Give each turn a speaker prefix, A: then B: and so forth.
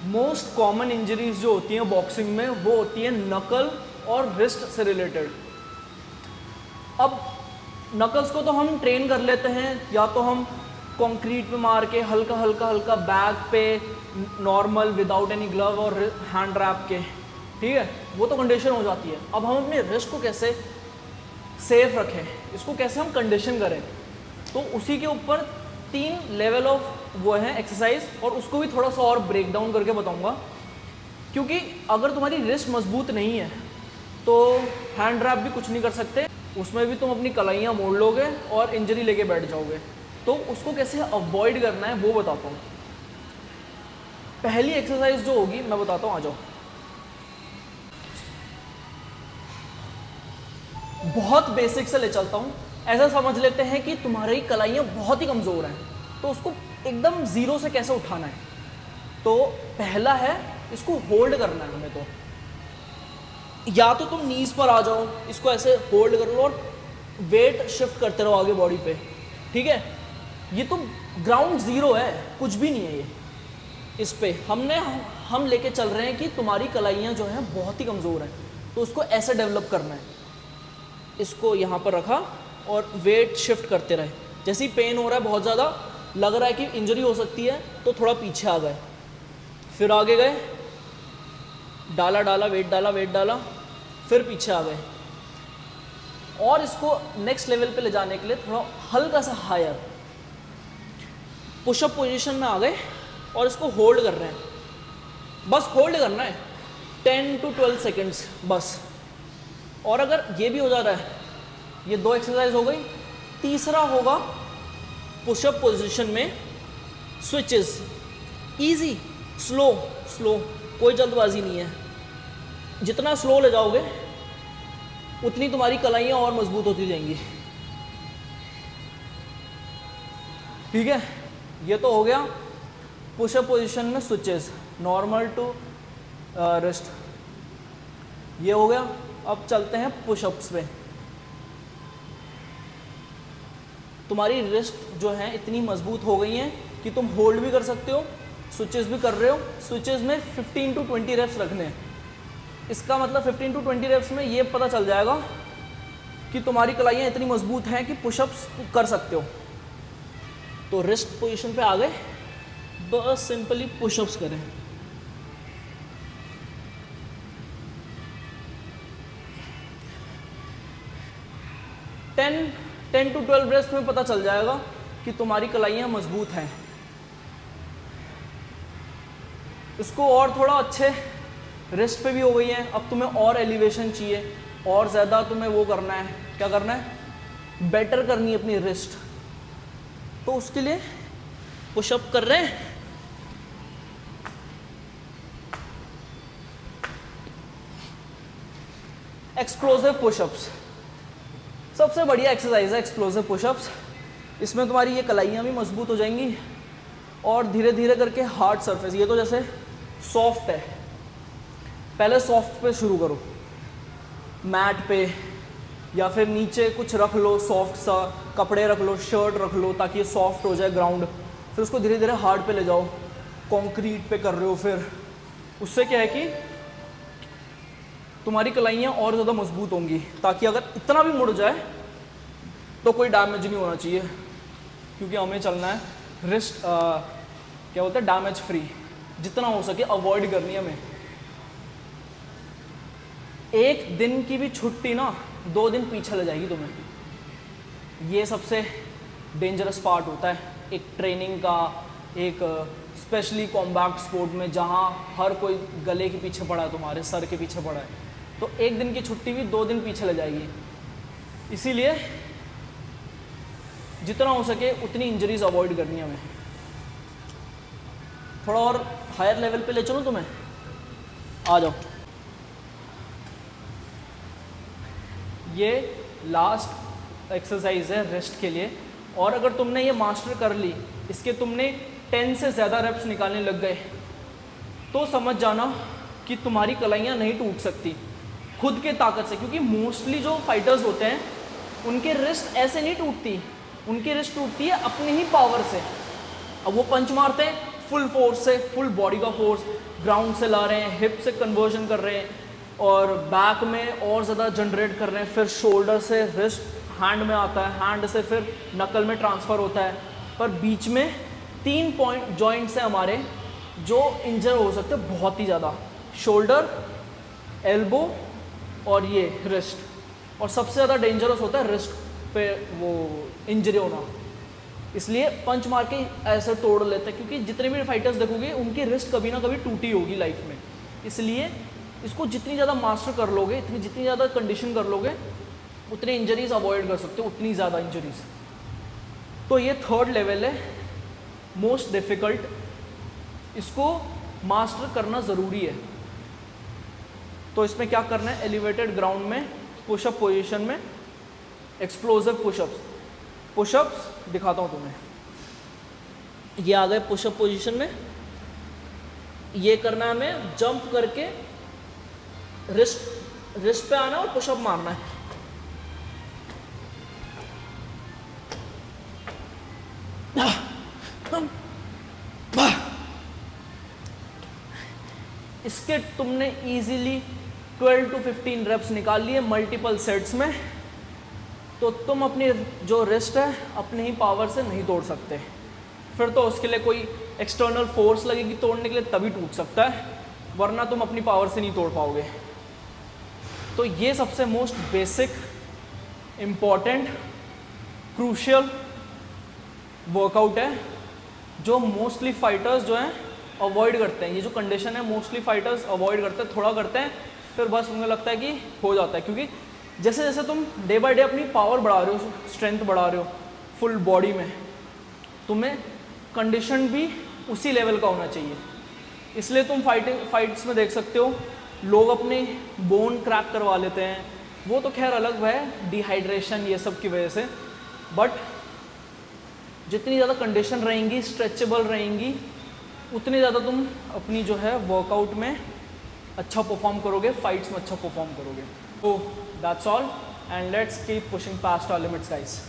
A: Most common injuries जो होती हैं बॉक्सिंग में वो होती है नकल और रिस्ट से रिलेटेड। अब नकल्स को तो हम ट्रेन कर लेते हैं, या तो हम कंक्रीट पे मार के हल्का हल्का हल्का बैक पे नॉर्मल विदाउट एनी ग्लव और हैंड रैप के, ठीक है, वो तो कंडीशन हो जाती है। अब हम अपने रिस्ट को कैसे सेफ रखें, इसको कैसे हम कंडीशन करें, तो उसी के ऊपर 3 लेवल ऑफ वो है एक्सरसाइज, और उसको भी थोड़ा सा और ब्रेक डाउन करके बताऊंगा। क्योंकि अगर तुम्हारी रिस्ट मजबूत नहीं है तो हैंड रैप भी कुछ नहीं कर सकते, उसमें भी तुम अपनी कलाइयाँ मोड़ लोगे और इंजरी लेके बैठ जाओगे। तो उसको कैसे अवॉइड करना है वो बताता हूँ। पहली एक्सरसाइज जो होगी मैं बताता हूँ, आ जाओ। बहुत बेसिक से ले चलता हूँ। ऐसा समझ लेते हैं कि तुम्हारी कलाइयाँ बहुत ही कमज़ोर हैं, तो उसको एकदम ज़ीरो से कैसे उठाना है। तो पहला है, इसको होल्ड करना है हमें। तो या तो तुम नीज पर आ जाओ, इसको ऐसे होल्ड कर लो और वेट शिफ्ट करते रहो आगे बॉडी पे, ठीक है। ये तो ग्राउंड ज़ीरो है, कुछ भी नहीं है ये। इस पे हम लेके चल रहे हैं कि तुम्हारी कलाइयाँ जो हैं बहुत ही कमज़ोर हैं, तो उसको ऐसे डेवलप करना है। इसको यहाँ पर रखा और वेट शिफ्ट करते रहे। जैसे ही पेन हो रहा है, बहुत ज़्यादा लग रहा है कि इंजरी हो सकती है, तो थोड़ा पीछे आ गए, फिर आगे गए, डाला डाला वेट डाला वेट डाला, फिर पीछे आ गए। और इसको नेक्स्ट लेवल पे ले जाने के लिए थोड़ा हल्का सा हायर पुशअप पोजीशन में आ गए और इसको होल्ड कर रहे हैं। बस होल्ड करना है 10 to 12 सेकेंड्स बस। और अगर ये भी हो जा रहा है, ये 2 एक्सरसाइज हो गई। तीसरा होगा पुशअप पोजीशन में स्विचेस, इजी, स्लो स्लो, कोई जल्दबाजी नहीं है। जितना स्लो ले जाओगे उतनी तुम्हारी कलाइयाँ और मजबूत होती जाएंगी, ठीक है। ये तो हो गया पुशअप पोजीशन में स्विचेस, नॉर्मल टू रिस्ट, ये हो गया। अब चलते हैं पुशअप्स पे। तुम्हारी रिस्ट जो है इतनी मजबूत हो गई हैं कि तुम होल्ड भी कर सकते हो, स्विचेस भी कर रहे हो। स्विचेस में 15 to 20 रेप्स रखने हैं। इसका मतलब 15 to 20 रेप्स में ये पता चल जाएगा कि तुम्हारी कलाइयाँ इतनी मजबूत हैं कि पुशअप्स कर सकते हो। तो रिस्ट पोजीशन पे आ गए, बस सिंपली पुशअप्स करें। टेन टू 12 रेप्स में पता चल जाएगा कि तुम्हारी कलाइयाँ मजबूत हैं। इसको और थोड़ा अच्छे रिस्ट पे भी हो गई है। अब तुम्हें और एलिवेशन चाहिए, और ज़्यादा तुम्हें वो करना है, क्या करना है, बेटर करनी है अपनी रिस्ट। तो उसके लिए पुशअप कर रहे हैं। एक्सप्लोसिव पुशअप्स सबसे बढ़िया एक्सरसाइज है, एक्सप्लोसिव पुशअप्स। इसमें तुम्हारी ये कलाइयाँ भी मजबूत हो जाएंगी और धीरे धीरे करके हार्ड सरफेस, ये तो जैसे सॉफ्ट है, पहले सॉफ्ट पे शुरू करो, मैट पे या फिर नीचे कुछ रख लो, सॉफ्ट सा कपड़े रख लो, शर्ट रख लो, ताकि ये सॉफ्ट हो जाए ग्राउंड। फिर उसको धीरे धीरे हार्ड पे ले जाओ, कंक्रीट पे कर रहे हो। फिर उससे क्या है कि तुम्हारी कलाइयाँ और ज़्यादा मजबूत होंगी, ताकि अगर इतना भी मुड़ जाए तो कोई डैमेज नहीं होना चाहिए, क्योंकि हमें चलना है रिस्ट क्या बोलते हैं, डैमेज फ्री, जितना हो सके अवॉइड करनी है हमें। एक दिन की भी छुट्टी ना 2 दिन पीछे ले जाएगी तुम्हें। ये सबसे डेंजरस पार्ट होता है एक ट्रेनिंग का, एक स्पेशली कॉम्बैट स्पोर्ट में, जहाँ हर कोई गले के पीछे पड़ा है, तुम्हारे सर के पीछे पड़ा है। तो एक दिन की छुट्टी भी 2 दिन पीछे ले जाएगी। इसीलिए जितना हो सके उतनी इंजरीज अवॉइड करनी है हमें। थोड़ा और हायर लेवल पे ले चलो तुम्हें, आ जाओ। ये लास्ट एक्सरसाइज है रिस्ट के लिए, और अगर तुमने ये मास्टर कर ली, इसके तुमने 10 से ज़्यादा रेप्स निकालने लग गए, तो समझ जाना कि तुम्हारी कलाइयाँ नहीं टूट सकती खुद के ताकत से। क्योंकि मोस्टली जो फाइटर्स होते हैं उनके रिस्ट ऐसे नहीं टूटती, उनकी रिस्ट टूटती है अपनी ही पावर से। अब वो पंच मारते हैं, फुल फोर्स से, फुल बॉडी का फोर्स ग्राउंड से ला रहे हैं, हिप से कन्वर्जन कर रहे हैं और बैक में और ज़्यादा जनरेट कर रहे हैं, फिर शोल्डर से रिस्ट हैंड में आता है, हैंड से फिर नकल में ट्रांसफ़र होता है। पर बीच में 3 पॉइंट जॉइंट्स हैं हमारे जो इंजर हो सकते हैं बहुत ही ज़्यादा, शोल्डर, एल्बो और ये रिस्ट। और सबसे ज़्यादा डेंजरस होता है रिस्ट पे वो इंजरी होना, इसलिए पंच मार के ऐसे तोड़ लेते हैं, क्योंकि जितने भी फाइटर्स देखोगे उनकी रिस्ट कभी ना कभी टूटी होगी लाइफ में। इसलिए इसको जितनी ज़्यादा मास्टर कर लोगे, जितनी ज़्यादा कंडीशन कर लोगे, उतने इंजरीज अवॉइड कर सकते हो, उतनी ज़्यादा इंजरीज। तो ये 3rd लेवल है, मोस्ट डिफ़िकल्ट, इसको मास्टर करना ज़रूरी है। तो इसमें क्या करना है, एलिवेटेड ग्राउंड में पुशअप पोजीशन में एक्सप्लोसिव पुशअप्स दिखाता हूँ तुम्हें। ये आ गए पुशअप पोजीशन में, ये करना है हमें, जंप करके रिस्ट पे आना और पुशअप मारना है। इसके तुमने इजीली 12 to 15 रेप्स निकाल लिए मल्टीपल सेट्स में, तो तुम अपनी जो रिस्ट है अपने ही पावर से नहीं तोड़ सकते, फिर तो उसके लिए कोई एक्सटर्नल फोर्स लगेगी तोड़ने के लिए, तभी टूट सकता है, वरना तुम अपनी पावर से नहीं तोड़ पाओगे। तो ये सबसे most basic, important, crucial workout है जो मोस्टली फाइटर्स जो हैं अवॉइड करते हैं। ये जो कंडीशन है मोस्टली फाइटर्स अवॉइड करते हैं, थोड़ा करते हैं, फिर बस उन्हें लगता है कि हो जाता है, क्योंकि जैसे जैसे तुम डे बाय डे अपनी पावर बढ़ा रहे हो, स्ट्रेंथ बढ़ा रहे हो फुल बॉडी में, तुम्हें कंडीशन भी उसी लेवल का होना चाहिए। इसलिए तुम फाइट्स में देख सकते हो लोग अपने बोन क्रैक करवा लेते हैं, वो तो खैर अलग है, डिहाइड्रेशन ये सब की वजह से, बट जितनी ज़्यादा कंडीशन रहेंगी, स्ट्रेचेबल रहेंगी, उतनी ज़्यादा तुम अपनी जो है वर्कआउट में अच्छा परफॉर्म करोगे, फाइट्स में अच्छा परफॉर्म करोगे। तो that's all and let's keep pushing past our limits guys.